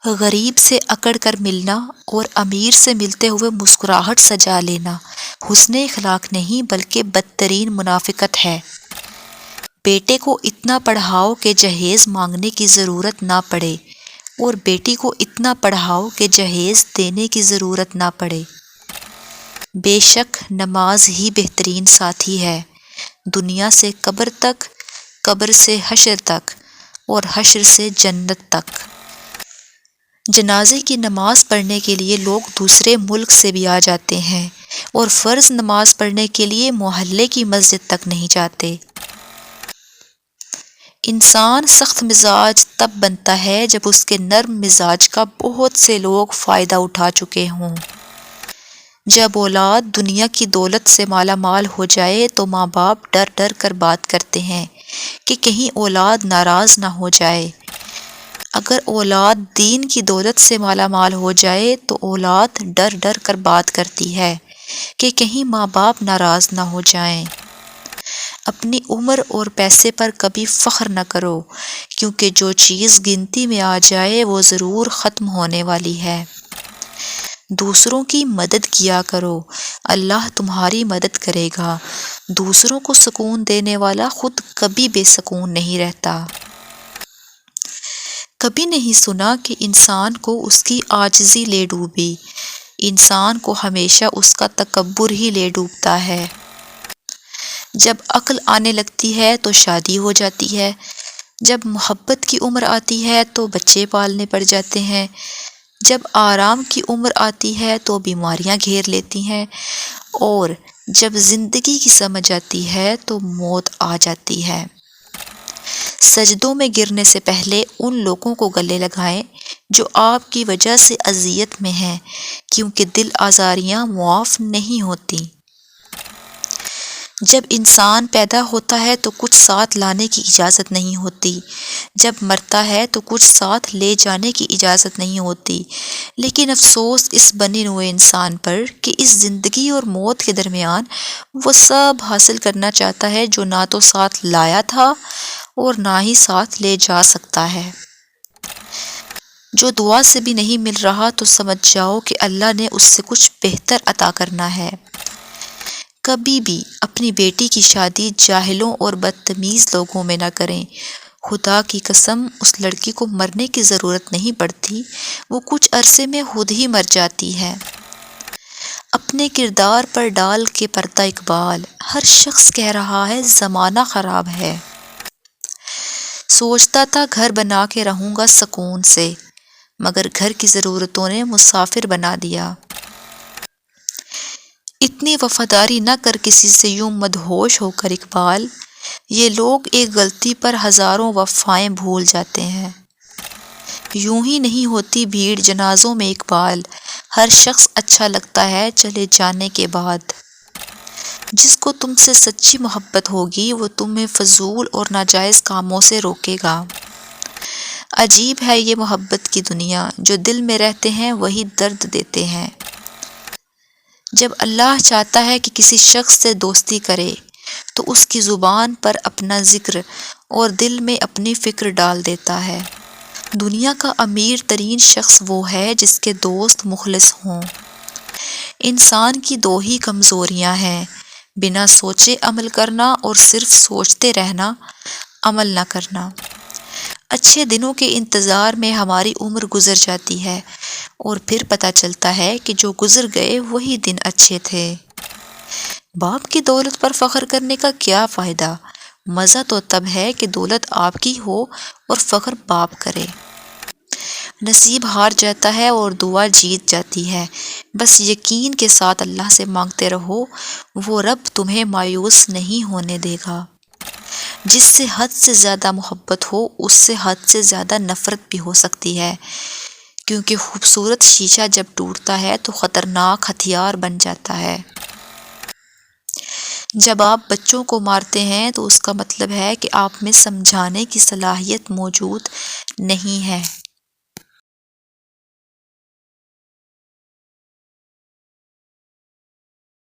غریب سے اکڑ کر ملنا اور امیر سے ملتے ہوئے مسکراہٹ سجا لینا حسن اخلاق نہیں بلکہ بدترین منافقت ہے۔ بیٹے کو اتنا پڑھاؤ کہ جہیز مانگنے کی ضرورت نہ پڑے اور بیٹی کو اتنا پڑھاؤ کہ جہیز دینے کی ضرورت نہ پڑے۔ بے شک نماز ہی بہترین ساتھی ہے، دنیا سے قبر تک، قبر سے حشر تک اور حشر سے جنت تک۔ جنازے کی نماز پڑھنے کے لیے لوگ دوسرے ملک سے بھی آ جاتے ہیں اور فرض نماز پڑھنے کے لیے محلے کی مسجد تک نہیں جاتے۔ انسان سخت مزاج تب بنتا ہے جب اس کے نرم مزاج کا بہت سے لوگ فائدہ اٹھا چکے ہوں۔ جب اولاد دنیا کی دولت سے مالا مال ہو جائے تو ماں باپ ڈر ڈر کر بات کرتے ہیں کہ کہیں اولاد ناراض نہ ہو جائے۔ اگر اولاد دین کی دولت سے مالا مال ہو جائے تو اولاد ڈر ڈر کر بات کرتی ہے کہ کہیں ماں باپ ناراض نہ ہو جائیں۔ اپنی عمر اور پیسے پر کبھی فخر نہ کرو، کیونکہ جو چیز گنتی میں آ جائے وہ ضرور ختم ہونے والی ہے۔ دوسروں کی مدد کیا کرو، اللہ تمہاری مدد کرے گا۔ دوسروں کو سکون دینے والا خود کبھی بے سکون نہیں رہتا۔ کبھی نہیں سنا کہ انسان کو اس کی عاجزی لے ڈوبی، انسان کو ہمیشہ اس کا تکبر ہی لے ڈوبتا ہے۔ جب عقل آنے لگتی ہے تو شادی ہو جاتی ہے، جب محبت کی عمر آتی ہے تو بچے پالنے پڑ جاتے ہیں، جب آرام کی عمر آتی ہے تو بیماریاں گھیر لیتی ہیں، اور جب زندگی کی سمجھ آتی ہے تو موت آ جاتی ہے۔ سجدوں میں گرنے سے پہلے ان لوگوں کو گلے لگائیں جو آپ کی وجہ سے اذیت میں ہیں، کیونکہ دل آزاریاں معاف نہیں ہوتی۔ جب انسان پیدا ہوتا ہے تو کچھ ساتھ لانے کی اجازت نہیں ہوتی، جب مرتا ہے تو کچھ ساتھ لے جانے کی اجازت نہیں ہوتی، لیکن افسوس اس بنے ہوئے انسان پر کہ اس زندگی اور موت کے درمیان وہ سب حاصل کرنا چاہتا ہے جو نہ تو ساتھ لایا تھا اور نہ ہی ساتھ لے جا سکتا ہے۔ جو دعا سے بھی نہیں مل رہا تو سمجھ جاؤ کہ اللہ نے اس سے کچھ بہتر عطا کرنا ہے۔ کبھی بھی اپنی بیٹی کی شادی جاہلوں اور بدتمیز لوگوں میں نہ کریں، خدا کی قسم اس لڑکی کو مرنے کی ضرورت نہیں پڑتی، وہ کچھ عرصے میں خود ہی مر جاتی ہے۔ اپنے کردار پر ڈال کے پردہ اقبال، ہر شخص کہہ رہا ہے زمانہ خراب ہے۔ سوچتا تھا گھر بنا کے رہوں گا سکون سے، مگر گھر کی ضرورتوں نے مسافر بنا دیا۔ اتنی وفاداری نہ کر کسی سے یوں مدہوش ہو کر اقبال، یہ لوگ ایک غلطی پر ہزاروں وفائیں بھول جاتے ہیں۔ یوں ہی نہیں ہوتی بھیڑ جنازوں میں اقبال، ہر شخص اچھا لگتا ہے چلے جانے کے بعد۔ جس کو تم سے سچی محبت ہوگی وہ تمہیں فضول اور ناجائز کاموں سے روکے گا۔ عجیب ہے یہ محبت کی دنیا، جو دل میں رہتے ہیں وہی درد دیتے ہیں۔ جب اللہ چاہتا ہے کہ کسی شخص سے دوستی کرے تو اس کی زبان پر اپنا ذکر اور دل میں اپنی فکر ڈال دیتا ہے۔ دنیا کا امیر ترین شخص وہ ہے جس کے دوست مخلص ہوں۔ انسان کی دو ہی کمزوریاں ہیں، بنا سوچے عمل کرنا اور صرف سوچتے رہنا، عمل نہ کرنا۔ اچھے دنوں کے انتظار میں ہماری عمر گزر جاتی ہے اور پھر پتہ چلتا ہے کہ جو گزر گئے وہی دن اچھے تھے۔ باپ کی دولت پر فخر کرنے کا کیا فائدہ؟ مزہ تو تب ہے کہ دولت آپ کی ہو اور فخر باپ کرے۔ نصیب ہار جاتا ہے اور دعا جیت جاتی ہے، بس یقین کے ساتھ اللہ سے مانگتے رہو، وہ رب تمہیں مایوس نہیں ہونے دے گا۔ جس سے حد سے زیادہ محبت ہو اس سے حد سے زیادہ نفرت بھی ہو سکتی ہے، کیونکہ خوبصورت شیشہ جب ٹوٹتا ہے تو خطرناک ہتھیار بن جاتا ہے۔ جب آپ بچوں کو مارتے ہیں تو اس کا مطلب ہے کہ آپ میں سمجھانے کی صلاحیت موجود نہیں ہے۔